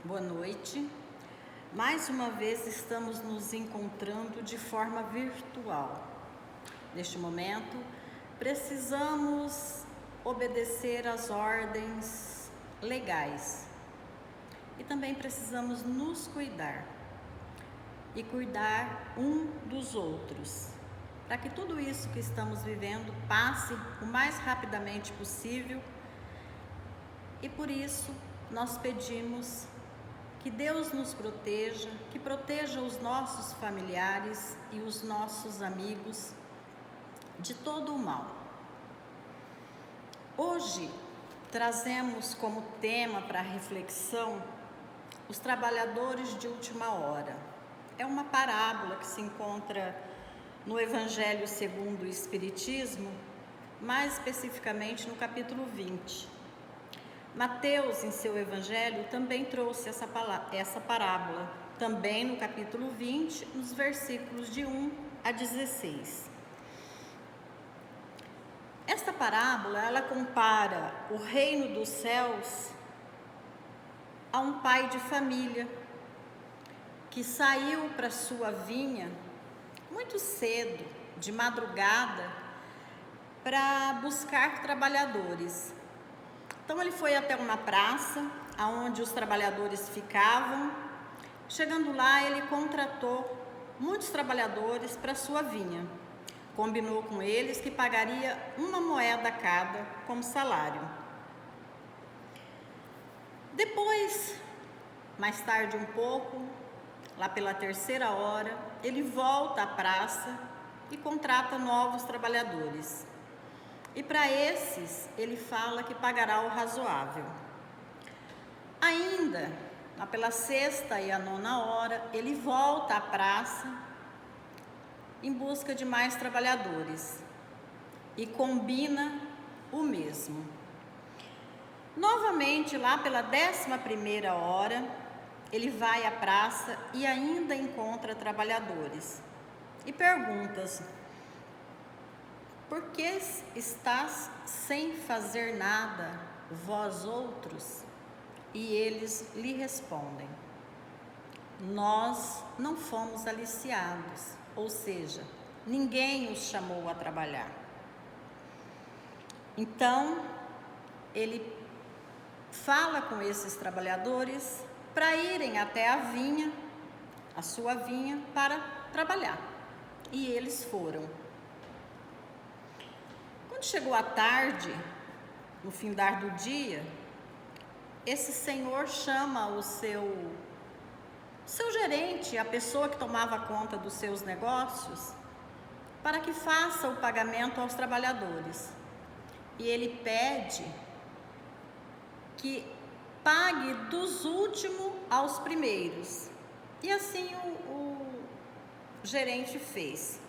Boa noite. Mais uma vez estamos nos encontrando de forma virtual. Neste momento, precisamos obedecer às ordens legais e também precisamos nos cuidar e cuidar um dos outros, para que tudo isso que estamos vivendo passe o mais rapidamente possível. E por isso nós pedimos que Deus nos proteja, que proteja os nossos familiares e os nossos amigos de todo o mal. Hoje trazemos como tema para reflexão os trabalhadores de última hora. É uma parábola que se encontra no Evangelho segundo o Espiritismo, mais especificamente no capítulo 20. Mateus, em seu Evangelho, também trouxe essa parábola, também no capítulo 20, nos versículos de 1 a 16. Esta parábola, ela compara o reino dos céus a um pai de família que saiu para sua vinha muito cedo, de madrugada, para buscar trabalhadores. Então ele foi até uma praça, onde os trabalhadores ficavam. Chegando lá, ele contratou muitos trabalhadores para sua vinha. Combinou com eles que pagaria 1 moeda cada como salário. Depois, mais tarde um pouco, lá pela 3ª hora, ele volta à praça e contrata novos trabalhadores. E para esses, ele fala que pagará o razoável. Ainda, lá pela 6ª e a 9ª hora, ele volta à praça em busca de mais trabalhadores e combina o mesmo. Novamente, lá pela 11ª hora, ele vai à praça e ainda encontra trabalhadores e pergunta: por que estás sem fazer nada, vós outros? E eles lhe respondem: nós não fomos aliciados, ou seja, ninguém os chamou a trabalhar. Então, ele fala com esses trabalhadores para irem até a vinha, a sua vinha, para trabalhar. E eles foram. Quando chegou a tarde, no findar do dia, esse senhor chama o seu gerente, a pessoa que tomava conta dos seus negócios, para que faça o pagamento aos trabalhadores. E ele pede que pague dos últimos aos primeiros. E assim o gerente fez.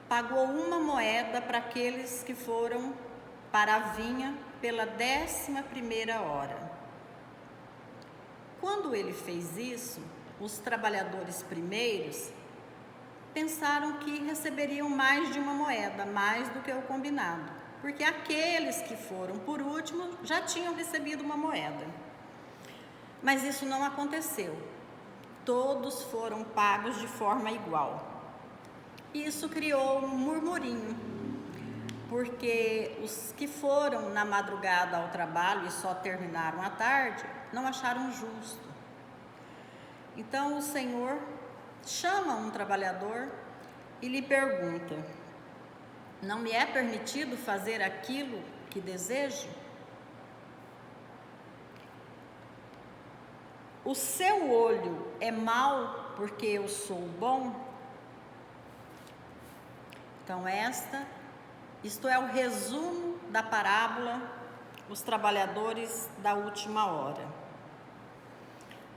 Pagou 1 moeda para aqueles que foram para a vinha pela 11ª hora. Quando ele fez isso, os trabalhadores primeiros pensaram que receberiam mais de 1 moeda, mais do que o combinado, porque aqueles que foram por último já tinham recebido 1 moeda. Mas isso não aconteceu. Todos foram pagos de forma igual. Isso criou um murmurinho, porque os que foram na madrugada ao trabalho e só terminaram à tarde não acharam justo. Então o Senhor chama um trabalhador e lhe pergunta: não me é permitido fazer aquilo que desejo? O seu olho é mau porque eu sou bom? Então isto é o resumo da parábola, os trabalhadores da última hora.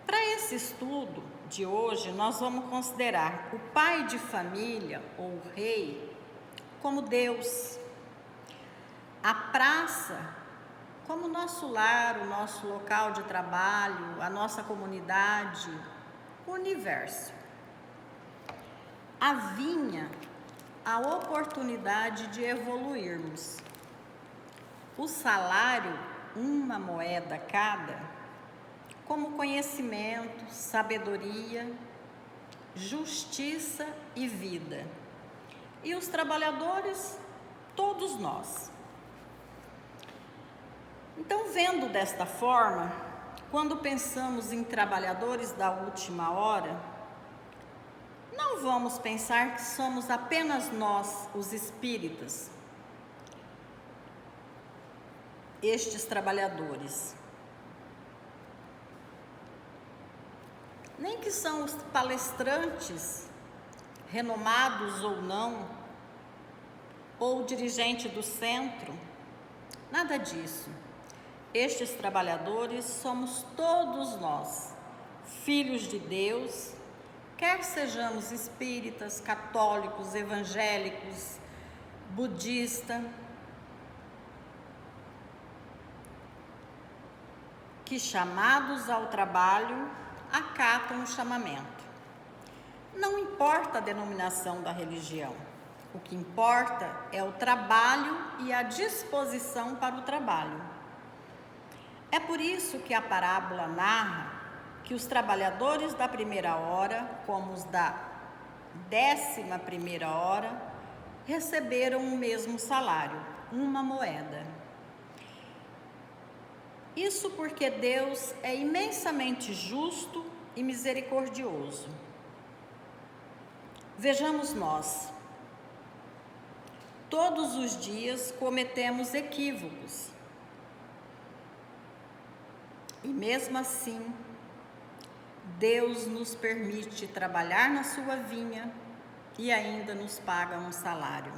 Para esse estudo de hoje, nós vamos considerar o pai de família, ou o rei, como Deus, a praça como o nosso lar, o nosso local de trabalho, a nossa comunidade, o universo. A vinha, a oportunidade de evoluirmos. O salário, 1 moeda cada, como conhecimento, sabedoria, justiça e vida. E os trabalhadores, todos nós. Então, vendo desta forma, quando pensamos em trabalhadores da última hora, não vamos pensar que somos apenas nós, os espíritas, estes trabalhadores. Nem que são os palestrantes, renomados ou não, ou o dirigente do centro, nada disso. Estes trabalhadores somos todos nós, filhos de Deus, quer sejamos espíritas, católicos, evangélicos, budistas, que chamados ao trabalho acatam o chamamento. Não importa a denominação da religião, o que importa é o trabalho e a disposição para o trabalho. É por isso que a parábola narra que os trabalhadores da primeira hora, como os da 11ª hora, receberam o mesmo salário, uma moeda. Isso porque Deus é imensamente justo e misericordioso. Vejamos nós. Todos os dias cometemos equívocos. E mesmo assim, Deus nos permite trabalhar na sua vinha e ainda nos paga um salário.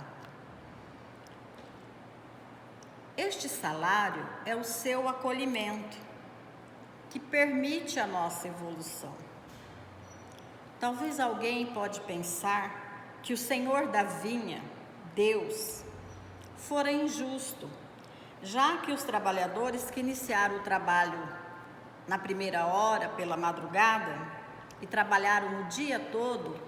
Este salário é o seu acolhimento, que permite a nossa evolução. Talvez alguém pode pensar que o Senhor da vinha, Deus, fora injusto, já que os trabalhadores que iniciaram o trabalho na primeira hora, pela madrugada, e trabalharam o dia todo,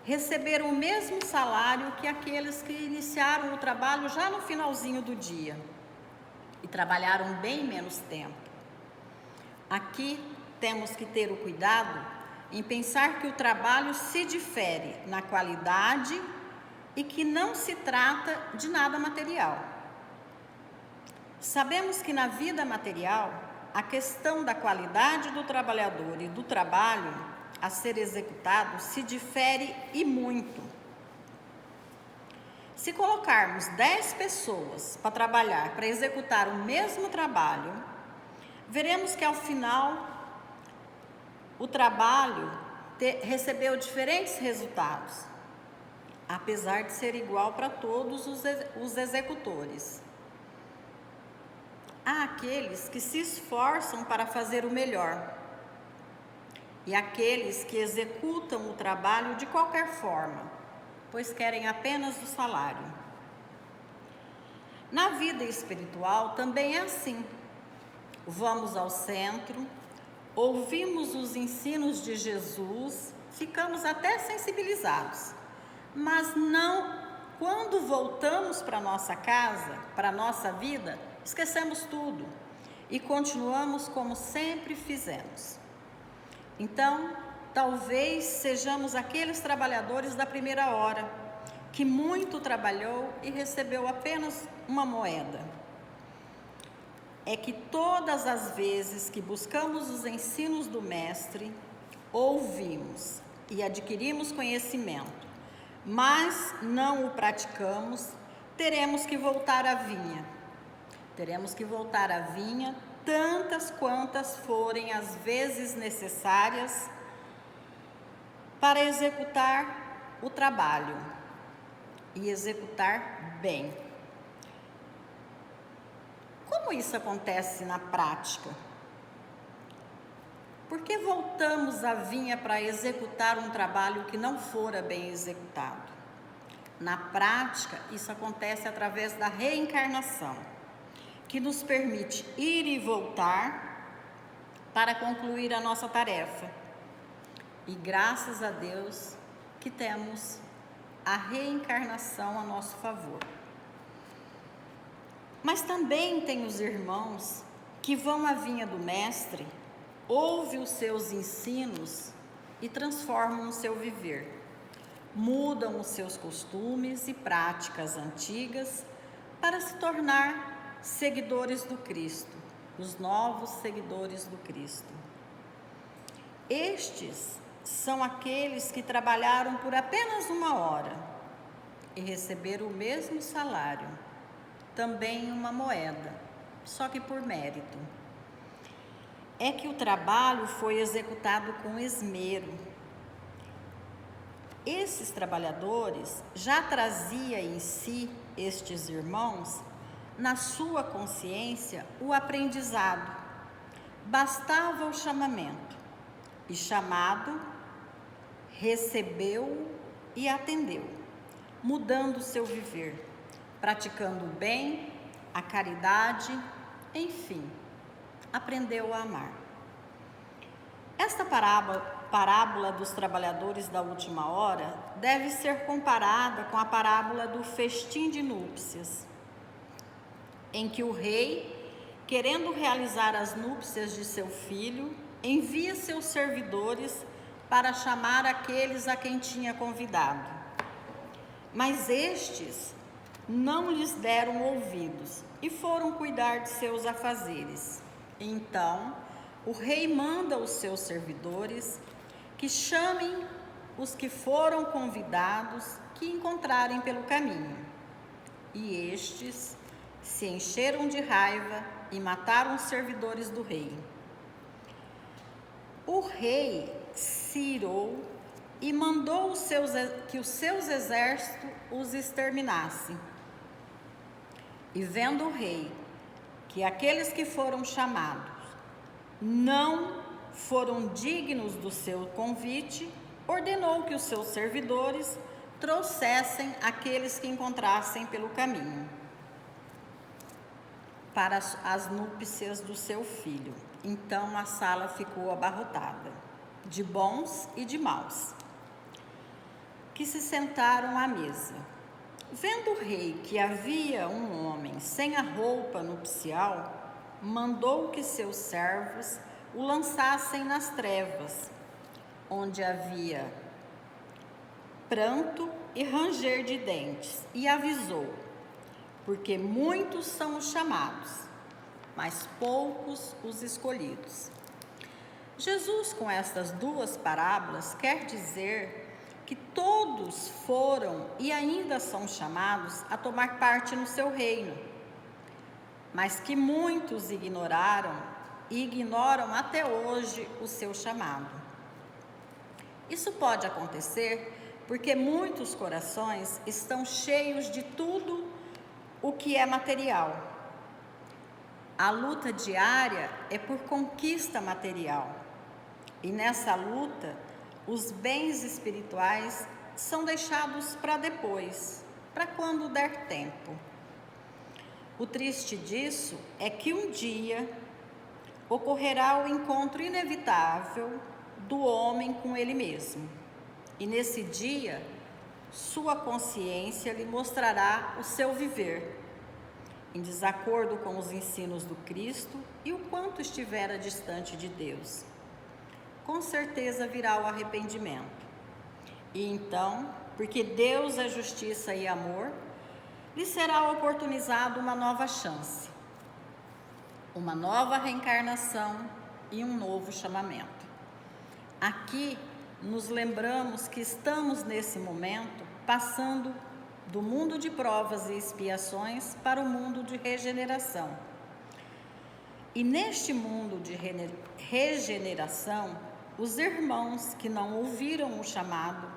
receberam o mesmo salário que aqueles que iniciaram o trabalho já no finalzinho do dia e trabalharam bem menos tempo. Aqui temos que ter o cuidado em pensar que o trabalho se difere na qualidade e que não se trata de nada material. Sabemos que na vida material, a questão da qualidade do trabalhador e do trabalho a ser executado se difere e muito. Se colocarmos 10 pessoas para trabalhar, para executar o mesmo trabalho, veremos que ao final o trabalho recebeu diferentes resultados, apesar de ser igual para todos os executores. Há aqueles que se esforçam para fazer o melhor e aqueles que executam o trabalho de qualquer forma, pois querem apenas o salário. Na vida espiritual também é assim. Vamos ao centro, ouvimos os ensinos de Jesus, ficamos até sensibilizados, mas não, quando voltamos para nossa casa, para nossa vida, esquecemos tudo e continuamos como sempre fizemos. Então, talvez sejamos aqueles trabalhadores da primeira hora, que muito trabalhou e recebeu apenas uma moeda. É que todas as vezes que buscamos os ensinos do Mestre, ouvimos e adquirimos conhecimento, mas não o praticamos, teremos que voltar à vinha. Teremos que voltar à vinha tantas quantas forem as vezes necessárias para executar o trabalho e executar bem. Como isso acontece na prática? Por que voltamos à vinha para executar um trabalho que não fora bem executado? Na prática, isso acontece através da reencarnação, que nos permite ir e voltar para concluir a nossa tarefa. E graças a Deus que temos a reencarnação a nosso favor. Mas também tem os irmãos que vão à vinha do Mestre ouve os seus ensinos e transformam o seu viver. Mudam os seus costumes e práticas antigas para se tornar seguidores do Cristo, os novos seguidores do Cristo. Estes são aqueles que trabalharam por apenas 1 hora e receberam o mesmo salário, também uma moeda, só que por mérito. É que o trabalho foi executado com esmero. Esses trabalhadores já traziam em si, estes irmãos, na sua consciência, o aprendizado. Bastava o chamamento, e chamado, recebeu e atendeu, mudando o seu viver, praticando o bem, a caridade, enfim, aprendeu a amar. Esta parábola dos trabalhadores da última hora deve ser comparada com a parábola do festim de núpcias, em que o rei, querendo realizar as núpcias de seu filho, envia seus servidores para chamar aqueles a quem tinha convidado. Mas estes não lhes deram ouvidos e foram cuidar de seus afazeres. Então, o rei manda os seus servidores que chamem os que foram convidados que encontrarem pelo caminho. E estes se encheram de raiva e mataram os servidores do rei. O rei se irou e mandou que os seus exércitos os exterminassem. E vendo o rei que aqueles que foram chamados não foram dignos do seu convite, ordenou que os seus servidores trouxessem aqueles que encontrassem pelo caminho para as núpcias do seu filho. Então a sala ficou abarrotada, de bons e de maus, que se sentaram à mesa. Vendo o rei que havia um homem sem a roupa nupcial, mandou que seus servos o lançassem nas trevas, onde havia pranto e ranger de dentes, e avisou: porque muitos são os chamados, mas poucos os escolhidos. Jesus, com estas 2 parábolas, quer dizer que todos foram e ainda são chamados a tomar parte no seu reino, mas que muitos ignoraram e ignoram até hoje o seu chamado. Isso pode acontecer porque muitos corações estão cheios de tudo o que é material. A luta diária é por conquista material, e nessa luta os bens espirituais são deixados para depois, para quando der tempo. O triste disso é que um dia ocorrerá o encontro inevitável do homem com ele mesmo. E nesse dia, sua consciência lhe mostrará o seu viver, em desacordo com os ensinos do Cristo e o quanto estivera distante de Deus. Com certeza virá o arrependimento. E então, porque Deus é justiça e amor, lhe será oportunizado uma nova chance, uma nova reencarnação e um novo chamamento. Aqui nos lembramos que estamos nesse momento passando do mundo de provas e expiações para o mundo de regeneração. E neste mundo de regeneração, os irmãos que não ouviram o chamado,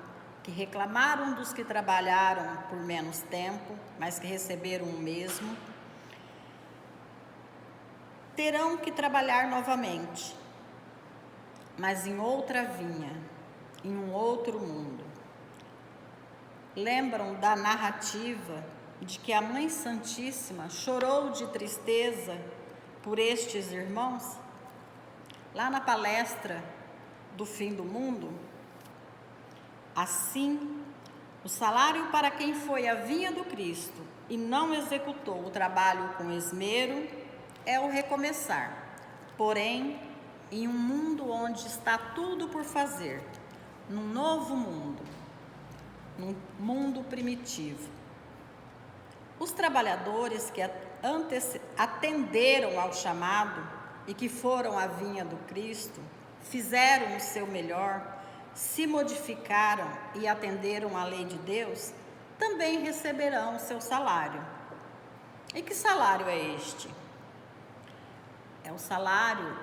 que reclamaram dos que trabalharam por menos tempo, mas que receberam o mesmo, terão que trabalhar novamente, mas em outra vinha, em um outro mundo. Lembram da narrativa de que a Mãe Santíssima chorou de tristeza por estes irmãos? Lá na palestra do fim do mundo? Assim, o salário para quem foi à vinha do Cristo e não executou o trabalho com esmero é o recomeçar, porém em um mundo onde está tudo por fazer, num novo mundo, num mundo primitivo. Os trabalhadores que atenderam ao chamado e que foram à vinha do Cristo, fizeram o seu melhor, se modificaram e atenderam à lei de Deus, também receberão o seu salário. E que salário é este? O salário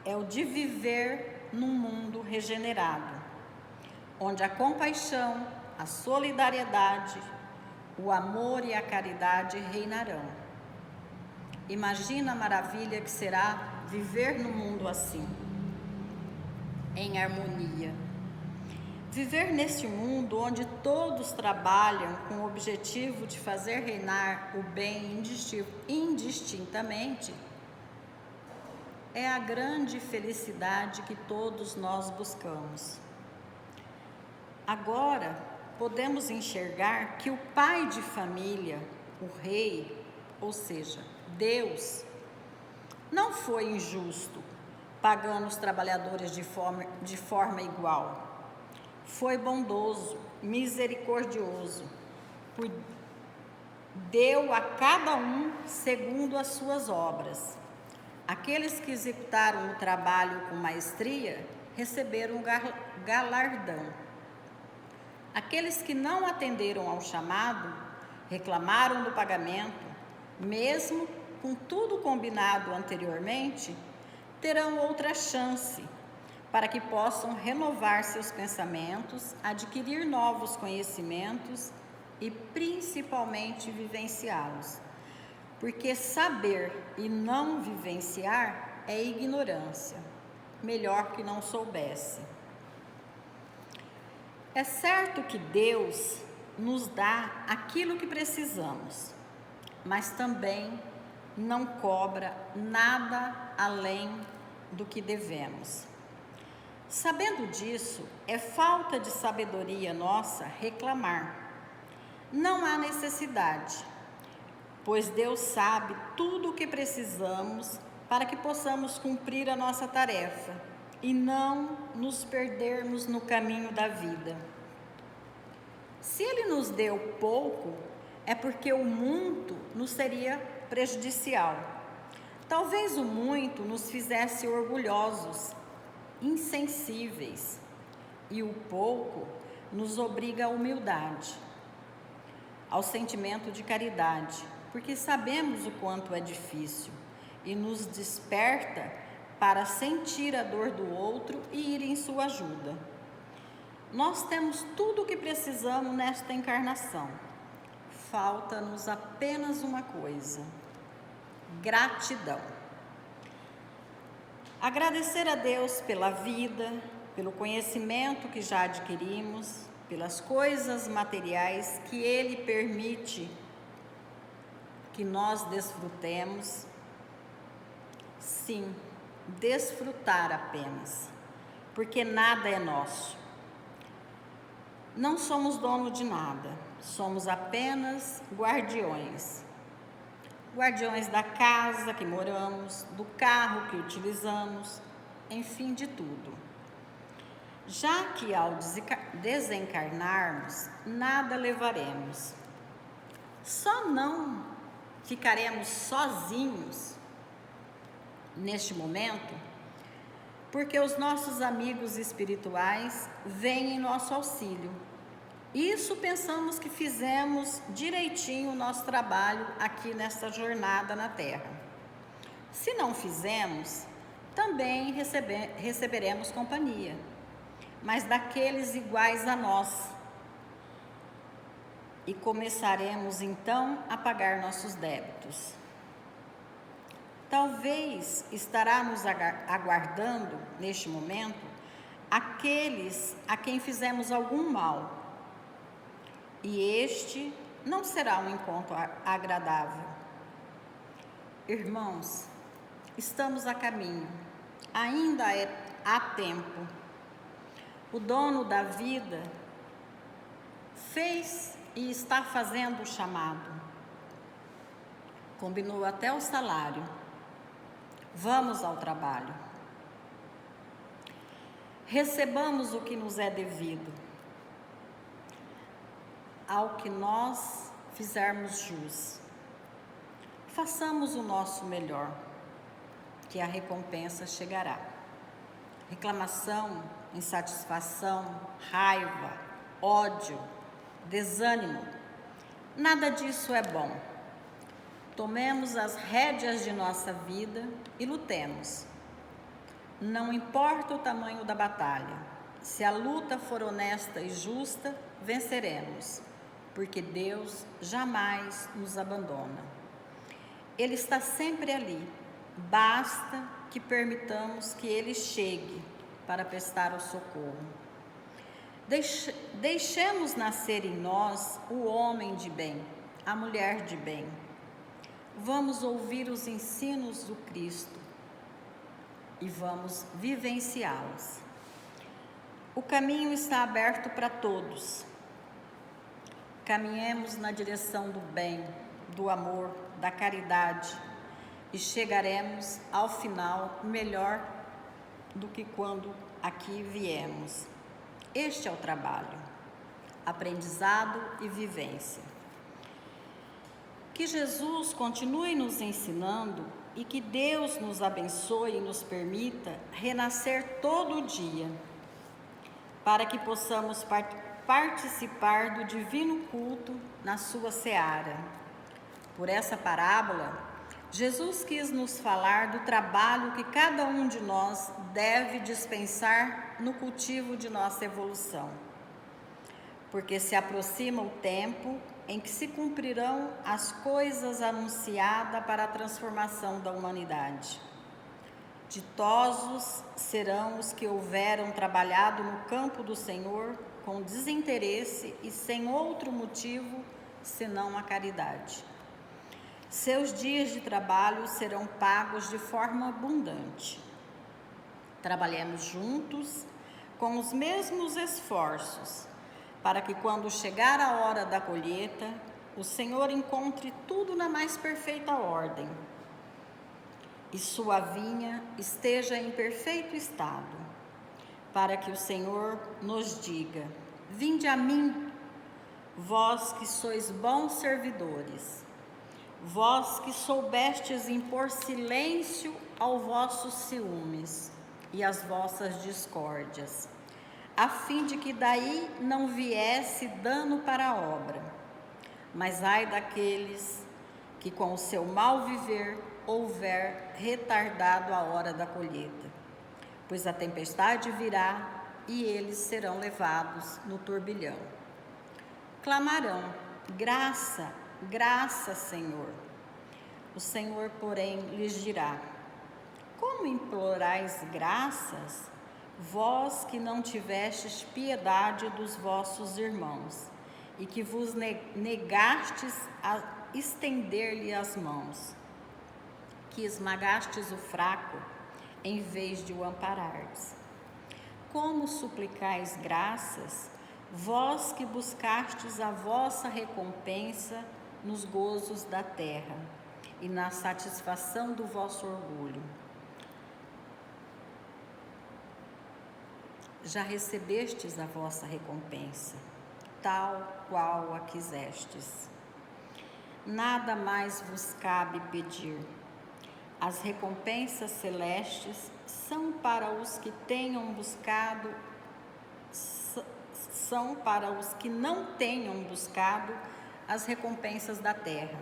é o de viver num mundo regenerado, onde a compaixão, a solidariedade, o amor e a caridade reinarão. Imagina a maravilha que será viver num mundo assim, em harmonia. Viver neste mundo onde todos trabalham com o objetivo de fazer reinar o bem indistintamente é a grande felicidade que todos nós buscamos. Agora, podemos enxergar que o pai de família, o rei, ou seja, Deus, não foi injusto, pagando os trabalhadores de forma igual. Foi bondoso, misericordioso, deu a cada um segundo as suas obras. Aqueles que executaram o trabalho com maestria receberam galardão. Aqueles que não atenderam ao chamado, reclamaram do pagamento, mesmo com tudo combinado anteriormente, terão outra chance para que possam renovar seus pensamentos, adquirir novos conhecimentos e principalmente vivenciá-los. Porque saber e não vivenciar é ignorância, melhor que não soubesse. É certo que Deus nos dá aquilo que precisamos, mas também não cobra nada além do que devemos. Sabendo disso, é falta de sabedoria nossa reclamar. Não há necessidade, pois Deus sabe tudo o que precisamos para que possamos cumprir a nossa tarefa e não nos perdermos no caminho da vida. Se Ele nos deu pouco, é porque o muito nos seria prejudicial. Talvez o muito nos fizesse orgulhosos, insensíveis, e o pouco nos obriga à humildade, ao sentimento de caridade, porque sabemos o quanto é difícil e nos desperta para sentir a dor do outro e ir em sua ajuda. Nós temos tudo o que precisamos nesta encarnação. Falta-nos apenas uma coisa: gratidão. Agradecer a Deus pela vida, pelo conhecimento que já adquirimos, pelas coisas materiais que Ele permite que nós desfrutemos. Sim, desfrutar apenas, porque nada é nosso. Não somos dono de nada, somos apenas guardiões. Guardiões da casa que moramos, do carro que utilizamos, enfim, de tudo. Já que ao desencarnarmos, nada levaremos. Só não ficaremos sozinhos neste momento, porque os nossos amigos espirituais vêm em nosso auxílio. Isso pensamos que fizemos direitinho o nosso trabalho aqui nessa jornada na Terra. Se não fizemos, também receberemos companhia, mas daqueles iguais a nós. E começaremos então a pagar nossos débitos. Talvez estará nos aguardando, neste momento, aqueles a quem fizemos algum mal. E este não será um encontro agradável. Irmãos, estamos a caminho, ainda há tempo. O dono da vida fez e está fazendo o chamado. Combinou até o salário. Vamos ao trabalho. recebamos o que nos é devido, ao que nós fizermos jus. Façamos o nosso melhor, que a recompensa chegará. Reclamação, insatisfação, raiva, ódio, desânimo, nada disso é bom. Tomemos as rédeas de nossa vida e lutemos. Não importa o tamanho da batalha, se a luta for honesta e justa, venceremos, porque Deus jamais nos abandona. Ele está sempre ali, basta que permitamos que Ele chegue para prestar o socorro. Deixemos nascer em nós o homem de bem, a mulher de bem. Vamos ouvir os ensinos do Cristo e vamos vivenciá-los. O caminho está aberto para todos. Caminhemos na direção do bem, do amor, da caridade e chegaremos ao final melhor do que quando aqui viemos. Este é o trabalho, aprendizado e vivência. Que Jesus continue nos ensinando e que Deus nos abençoe e nos permita renascer todo dia, para que possamos participar do divino culto na sua seara. Por essa parábola, Jesus quis nos falar do trabalho que cada um de nós deve dispensar no cultivo de nossa evolução, porque se aproxima o tempo em que se cumprirão as coisas anunciadas para a transformação da humanidade. Ditosos serão os que houveram trabalhado no campo do Senhor com desinteresse e sem outro motivo senão a caridade. Seus dias de trabalho serão pagos de forma abundante. Trabalhemos juntos com os mesmos esforços, para que quando chegar a hora da colheita, o Senhor encontre tudo na mais perfeita ordem e sua vinha esteja em perfeito estado, para que o Senhor nos diga: vinde a mim, vós que sois bons servidores, vós que soubestes impor silêncio aos vossos ciúmes e às vossas discórdias, a fim de que daí não viesse dano para a obra. Mas ai daqueles que com o seu mal viver houver retardado a hora da colheita, pois a tempestade virá e eles serão levados no turbilhão. Clamarão: graça, graça, Senhor. O Senhor, porém, lhes dirá: como implorais graças, vós que não tivestes piedade dos vossos irmãos, e que vos negastes a estender-lhe as mãos, que esmagastes o fraco, em vez de o amparardes. Como suplicais graças, vós que buscastes a vossa recompensa nos gozos da terra e na satisfação do vosso orgulho. Já recebestes a vossa recompensa, tal qual a quisestes. Nada mais vos cabe pedir. As recompensas celestes são para os que tenham buscado, são para os que não tenham buscado as recompensas da terra.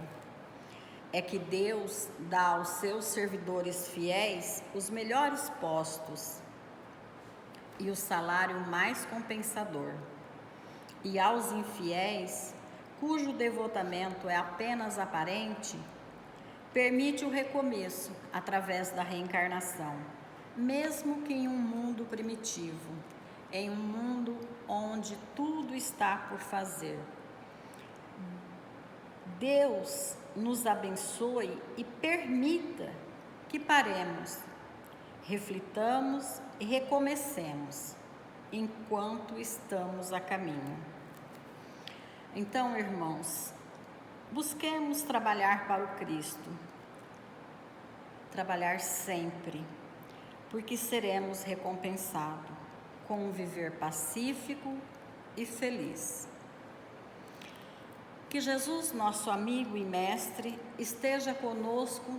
É que Deus dá aos seus servidores fiéis os melhores postos e o salário mais compensador. E aos infiéis, cujo devotamento é apenas aparente, permite o recomeço através da reencarnação, mesmo que em um mundo primitivo, em um mundo onde tudo está por fazer. Deus nos abençoe e permita que paremos, reflitamos e recomecemos enquanto estamos a caminho. Então, irmãos, busquemos trabalhar para o Cristo, trabalhar sempre, porque seremos recompensados. com um viver pacífico e feliz. Que Jesus, nosso amigo e mestre, esteja conosco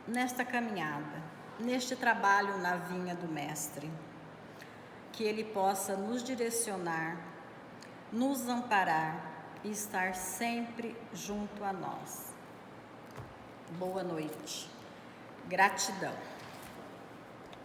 nesta caminhada, neste trabalho na vinha do Mestre. Que Ele possa nos direcionar, nos amparar e estar sempre junto a nós. Boa noite. Gratidão.